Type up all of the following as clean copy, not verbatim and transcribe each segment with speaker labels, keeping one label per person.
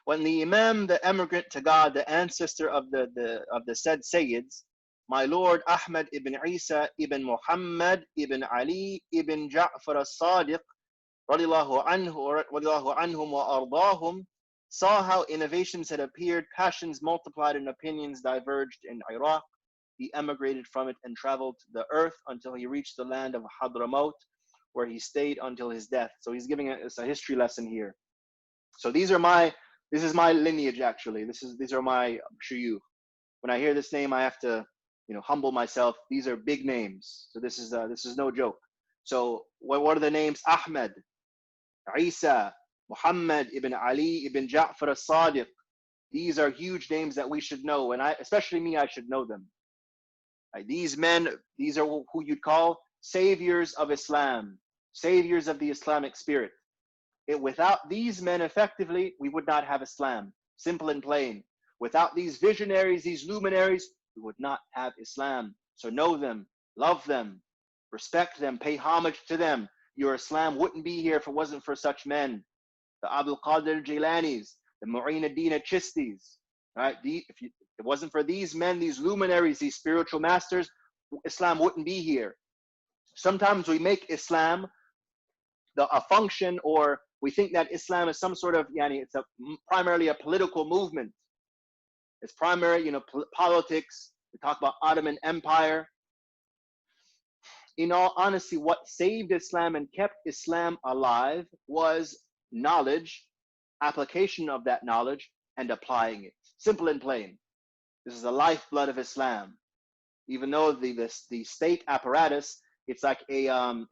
Speaker 1: When the Imam, the emigrant to God, the ancestor of the said Sayyids, my Lord Ahmad ibn Isa ibn Muhammad ibn Ali ibn Ja'far as-Sadiq radiallahu anhum wa ardahum, saw how innovations had appeared, passions multiplied, and opinions diverged in Iraq, he emigrated from it and traveled the earth until he reached the land of Hadramaut, where he stayed until his death. So he's giving us a history lesson here. So this is my lineage actually. These are my shuyukh. When I hear this name, I have to, humble myself. These are big names. So this is no joke. So what are the names? Ahmed, Isa, Muhammad ibn Ali ibn Ja'far as-Sadiq. These are huge names that we should know, and especially me, I should know them. Right? These men, these are who you'd call saviors of Islam, saviors of the Islamic spirit. Without these men, effectively, we would not have Islam. Simple and plain. Without these visionaries, these luminaries, we would not have Islam. So know them, love them, respect them, pay homage to them. Your Islam wouldn't be here if it wasn't for such men. The Abdul Qadir Jilanis, the Mu'in ad-Din Chistis. Right? If it wasn't for these men, these luminaries, these spiritual masters, Islam wouldn't be here. Sometimes we make Islam a function, or we think that Islam is some sort of, it's primarily a political movement. It's primary, politics. We talk about Ottoman Empire. In all honesty, what saved Islam and kept Islam alive was knowledge, application of that knowledge, and applying it. Simple and plain. This is the lifeblood of Islam. Even though the state apparatus, it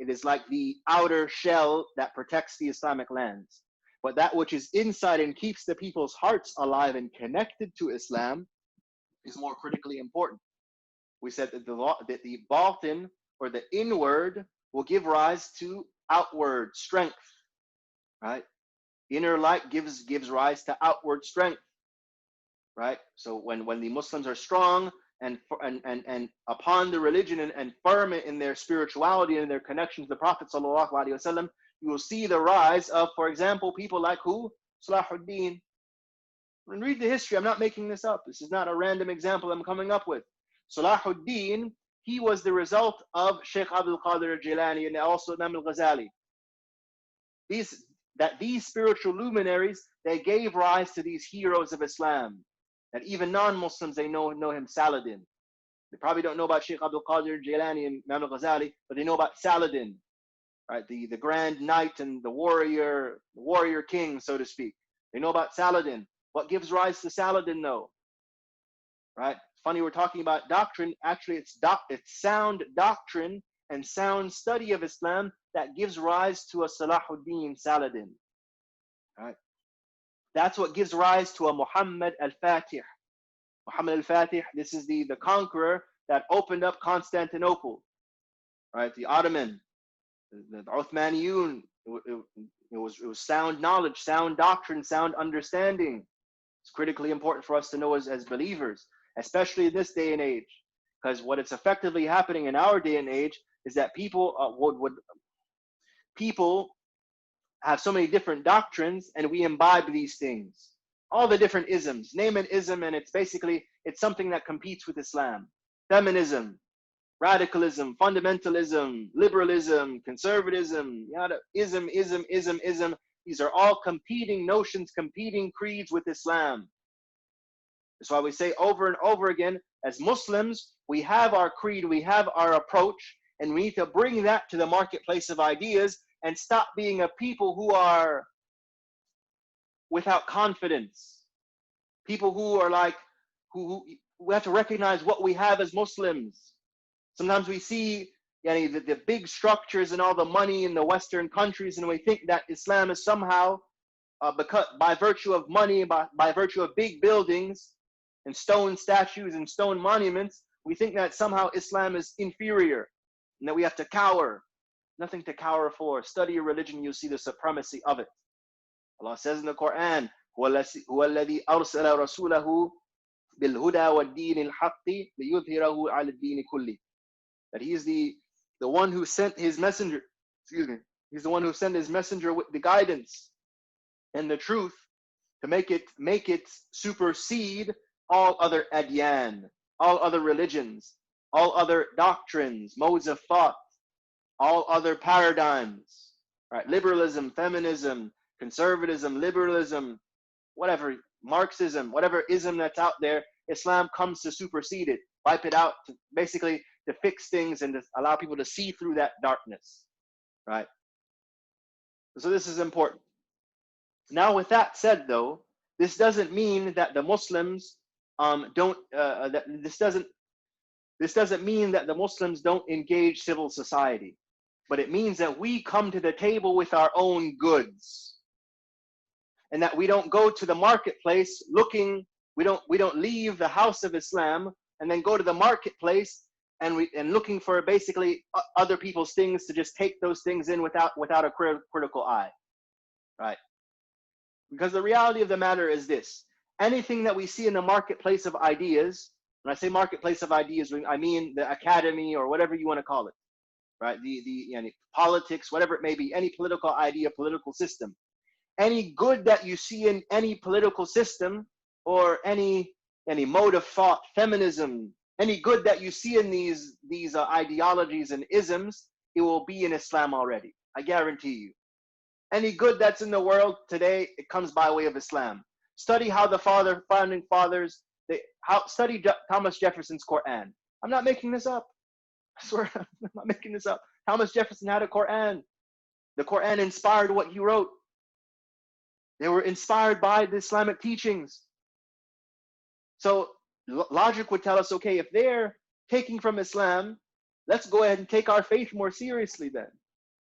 Speaker 1: is like the outer shell that protects the Islamic lands. But that which is inside and keeps the people's hearts alive and connected to Islam is more critically important. We said that the batin, or the inward, will give rise to outward strength. Right? Inner light gives rise to outward strength. Right? So when the Muslims are strong and upon the religion and firm in their spirituality and their connection to the Prophet sallallahu alaihi wasallam, you will see the rise of, for example, people like who? Salahuddin. And read the history. I'm not making this up. This is not a random example I'm coming up with. Salahuddin, he was the result of Sheikh Abdul Qadir al-Jilani and also Imam al-Ghazali. These spiritual luminaries, they gave rise to these heroes of Islam. That even non-Muslims, they know him, Saladin. They probably don't know about Sheikh Abdul Qadir al-Jilani and Imam al-Ghazali, but they know about Saladin. Right, the grand knight and the warrior king, so to speak. They know about Saladin. What gives rise to Saladin, though? Right? Funny, we're talking about doctrine. Actually, it's sound doctrine and sound study of Islam that gives rise to a Salahuddin Saladin. Right? That's what gives rise to a Muhammad al-Fatih. Muhammad al-Fatih, this is the conqueror that opened up Constantinople. Right? The Ottoman. The Uthmaniyun, it was sound knowledge, sound doctrine, sound understanding. It's critically important for us to know as believers, especially in this day and age, because what is effectively happening in our day and age is that people have so many different doctrines, and we imbibe these things, all the different isms. Name an ism, and it's something that competes with Islam. Feminism, radicalism, fundamentalism, liberalism, conservatism, ism. These are all competing notions, competing creeds with Islam. That's why we say over and over again, as Muslims, we have our creed, we have our approach, and we need to bring that to the marketplace of ideas and stop being a people who are without confidence. People who are who we have to recognize what we have as Muslims. Sometimes we see the big structures and all the money in the Western countries, and we think that Islam is somehow, by virtue of money, by virtue of big buildings and stone statues and stone monuments, we think that somehow Islam is inferior and that we have to cower. Nothing to cower for. Study your religion, you'll see the supremacy of it. Allah says in the Quran, هُوَ الَّذِي أَرْسَلَ رَسُولَهُ بِالْهُدَى وَالدِّينِ الْحَقِّ لِيُظْهِرَهُ عَلَى الدِّينِ كُلِّهِ. That he is the one who sent his messenger, he's the one who sent his messenger with the guidance and the truth to make it supersede all other adyan, all other religions, all other doctrines, modes of thought, all other paradigms, right? Liberalism, feminism, conservatism, liberalism, whatever, Marxism, whatever ism that's out there, Islam comes to supersede it, wipe it out, to basically to fix things and to allow people to see through that darkness, right? So this is important. Now, with that said, though, this doesn't mean that the Muslims don't. This doesn't mean that the Muslims don't engage civil society, but it means that we come to the table with our own goods, and that we don't go to the marketplace looking. We don't leave the house of Islam and then go to the marketplace and looking for basically other people's things to just take those things in without a critical eye, right? Because the reality of the matter is this: anything that we see in the marketplace of ideas, when I say marketplace of ideas, I mean the academy or whatever you want to call it, right? The politics, whatever it may be, any political idea, political system. Any good that you see in any political system or any mode of thought, feminism, any good that you see in these ideologies and isms, it will be in Islam already. I guarantee you. Any good that's in the world today, it comes by way of Islam. Study how the founding fathers, study Thomas Jefferson's Quran. I'm not making this up. I swear, I'm not making this up. Thomas Jefferson had a Quran. The Quran inspired what he wrote. They were inspired by the Islamic teachings. So logic would tell us, okay, if they're taking from Islam, let's go ahead and take our faith more seriously then.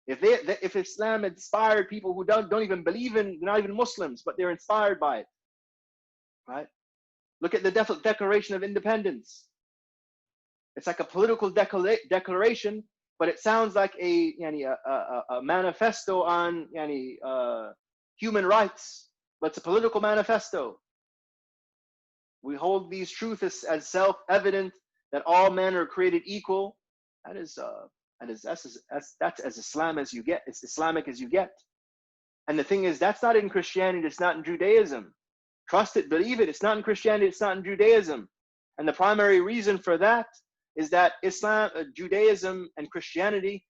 Speaker 1: If Islam inspired people who don't even believe in, not even Muslims, but they're inspired by it, right? Look at the Declaration of Independence. It's like a political declaration, but it sounds like a manifesto on human rights, but it's a political manifesto. We hold these truths as self-evident that all men are created equal. That's as Islam as you get. It's Islamic as you get. And the thing is, that's not in Christianity. It's not in Judaism. Trust it, believe it. It's not in Christianity. It's not in Judaism. And the primary reason for that is that Islam, Judaism, and Christianity,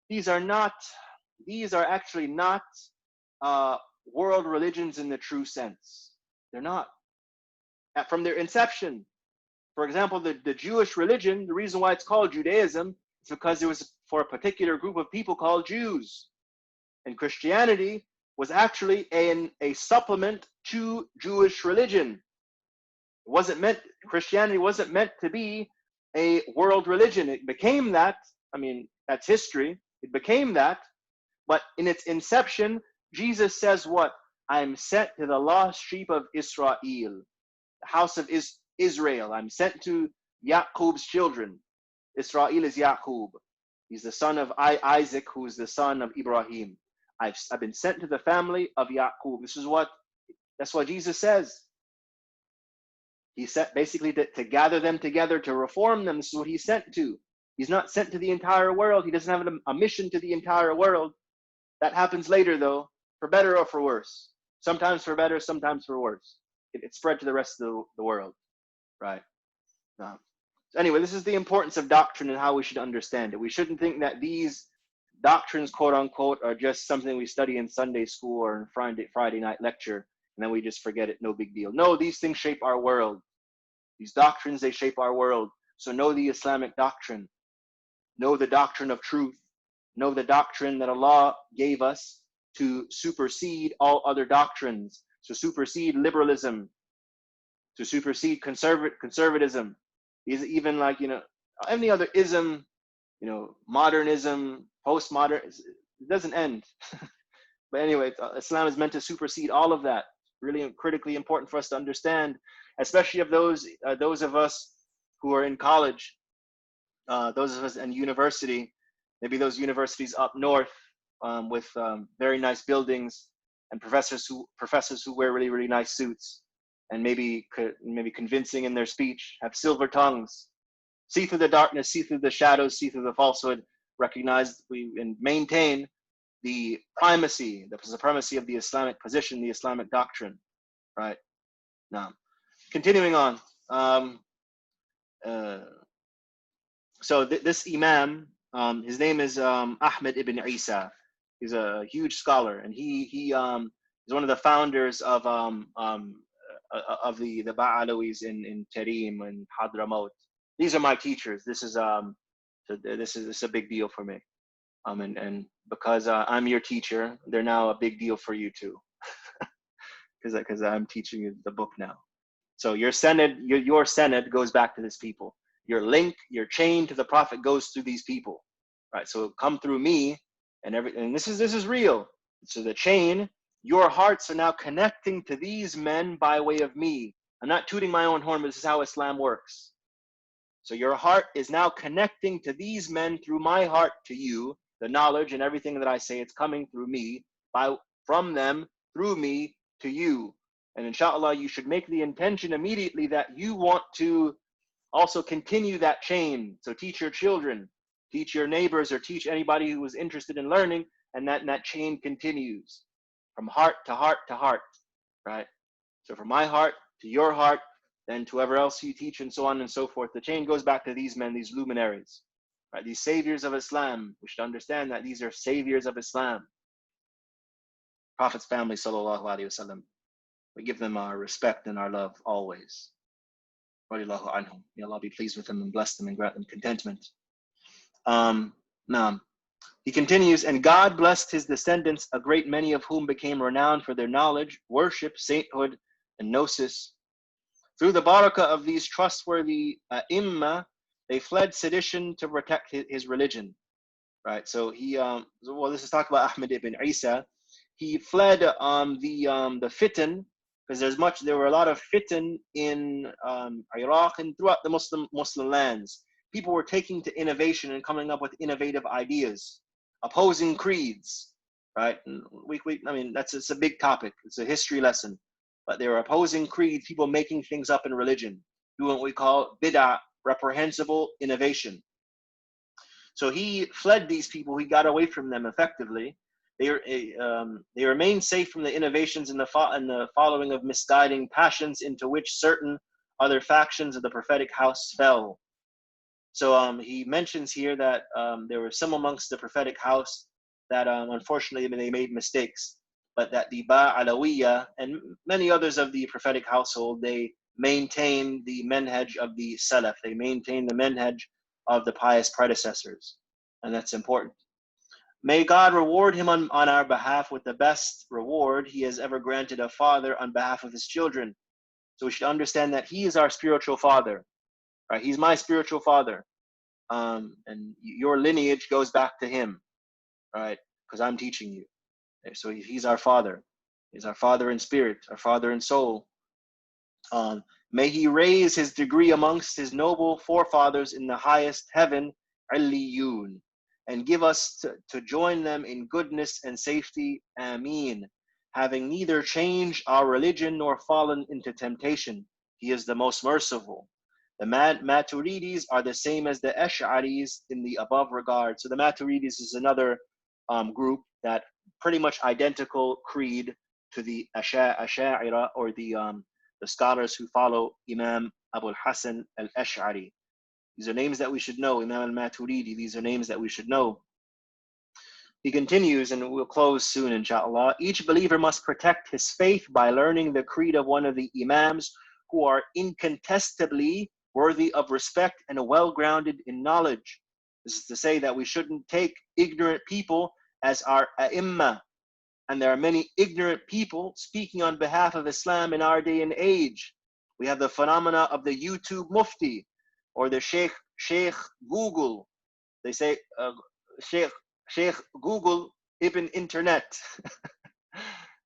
Speaker 1: these are actually not world religions in the true sense. They're not. From their inception, for example, the Jewish religion, the reason why it's called Judaism is because it was for a particular group of people called Jews. And Christianity was actually a supplement to Jewish religion. Christianity wasn't meant to be a world religion. It became that. I mean, that's history. It became that. But in its inception, Jesus says what? I'm sent to the lost sheep of Israel, the house of Israel. I'm sent to Yaqub's children. Israel is Yaqub. He's the son of Isaac, who's the son of Ibrahim. I've been sent to the family of Yaqub. That's what Jesus says. He sent basically to gather them together, to reform them. This is what he's sent to. He's not sent to the entire world. He doesn't have a mission to the entire world. That happens later, though, for better or for worse. Sometimes for better, sometimes for worse. It spread to the rest of the world, right? So anyway, this is the importance of doctrine and how we should understand it. We shouldn't think that these doctrines, quote unquote, are just something we study in Sunday school or in Friday night lecture, and then we just forget it, no big deal. No, these things shape our world. These doctrines, they shape our world. So know the Islamic doctrine. Know the doctrine of truth. Know the doctrine that Allah gave us to supersede all other doctrines, to supersede liberalism, to supersede conservatism. Even like, any other ism, modernism, postmodern, it doesn't end. But anyway, Islam is meant to supersede all of that. Really critically important for us to understand, especially of those of us who are in college, those of us in university, maybe those universities up north with very nice buildings and professors who wear really, really nice suits and maybe convincing in their speech, have silver tongues, see through the darkness, see through the shadows, see through the falsehood, recognize and maintain the supremacy of the Islamic position, the Islamic doctrine. right? Now, continuing on. Uh, so this Imam, his name is Ahmed ibn Isa. He's a huge scholar, and he is one of the founders of the Ba'alawis in Tarim and Hadramaut. These are my teachers. This is a big deal for me. And because I'm your teacher, they're now a big deal for you too, because I'm teaching you the book now. So your Senate goes back to this people. Your link, your chain to the Prophet goes through these people, right? So come through me, and this is real. So the chain, your hearts are now connecting to these men by way of me. I'm not tooting my own horn, but this is how Islam works. So your heart is now connecting to these men through my heart to you. The knowledge and everything that I say, it's coming through me, from them, through me to you. And inshallah, you should make the intention immediately that you want to also continue that chain. So teach your children, teach your neighbors, or teach anybody who is interested in learning, and that chain continues from heart to heart to heart, right? So from my heart to your heart, then to whoever else you teach, and so on and so forth. The chain goes back to these men, these luminaries, right? These saviors of Islam. We should understand that these are saviors of Islam. Prophet's family, sallallahu alaihi wasallam. We give them our respect and our love always. Radiallahu anhum. May Allah be pleased with them and bless them and grant them contentment. Now, he continues, and God blessed his descendants, a great many of whom became renowned for their knowledge, worship, sainthood, and gnosis. Through the barakah of these trustworthy imma, they fled sedition to protect his religion. Right. So this is talking about Ahmed ibn Isa. He fled the fitan, because there were a lot of fitan in Iraq and throughout the Muslim lands. People were taking to innovation and coming up with innovative ideas, opposing creeds, right? And it's a big topic. It's a history lesson, but they were opposing creeds, people making things up in religion, doing what we call bid'ah, reprehensible innovation. So he fled these people. He got away from them effectively. They remained safe from the innovations and the following of misguiding passions into which certain other factions of the prophetic house fell. So he mentions here that there were some amongst the prophetic house that unfortunately they made mistakes, but that the Ba'alawiyya and many others of the prophetic household, they maintained the manhaj of the Salaf. They maintained the manhaj of the pious predecessors, and that's important. May God reward him on our behalf with the best reward he has ever granted a father on behalf of his children. So we should understand that he is our spiritual father, right? He's my spiritual father, and your lineage goes back to him, right? Because I'm teaching you. So he's our father. He's our father in spirit, our father in soul. May he raise his degree amongst his noble forefathers in the highest heaven, Aliyun, and give us to join them in goodness and safety. Ameen. Having neither changed our religion nor fallen into temptation. He is the most merciful. The Maturidis are the same as the Ash'aris in the above regard. So the Maturidis is another group that pretty much identical creed to the Ash'ira, or the scholars who follow Imam Abu Hassan al-Ash'ari. These are names that we should know. Imam al-Maturidi, these are names that we should know. He continues, and we'll close soon, inshallah. Each believer must protect his faith by learning the creed of one of the Imams who are incontestably worthy of respect and well-grounded in knowledge. This is to say that we shouldn't take ignorant people as our ai and there are many ignorant people speaking on behalf of Islam in our day and age. We have the phenomena of the YouTube Mufti, or the Sheikh Google. They say Sheikh Google Ibn Internet.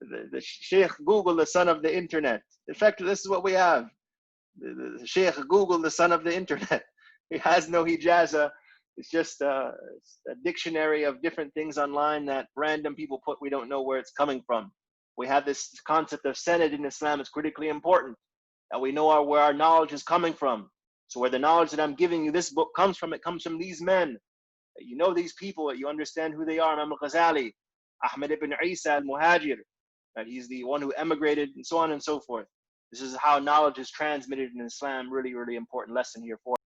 Speaker 1: the Sheikh Google, the son of the internet. In fact, this is what we have. The Sheikh Google, the son of the internet. He has no hijaza. It's just a dictionary of different things online that random people put. We don't know where it's coming from. We have this concept of sanad in Islam. It's critically important that we know where our knowledge is coming from. So where the knowledge that I'm giving you, this book comes from, it comes from these men. You know these people, you understand who they are. Imam al-Ghazali, Ahmed ibn Isa al-Muhajir, Right? He's the one who emigrated, and so on and so forth. This is how knowledge is transmitted in Islam. Really, really important lesson here for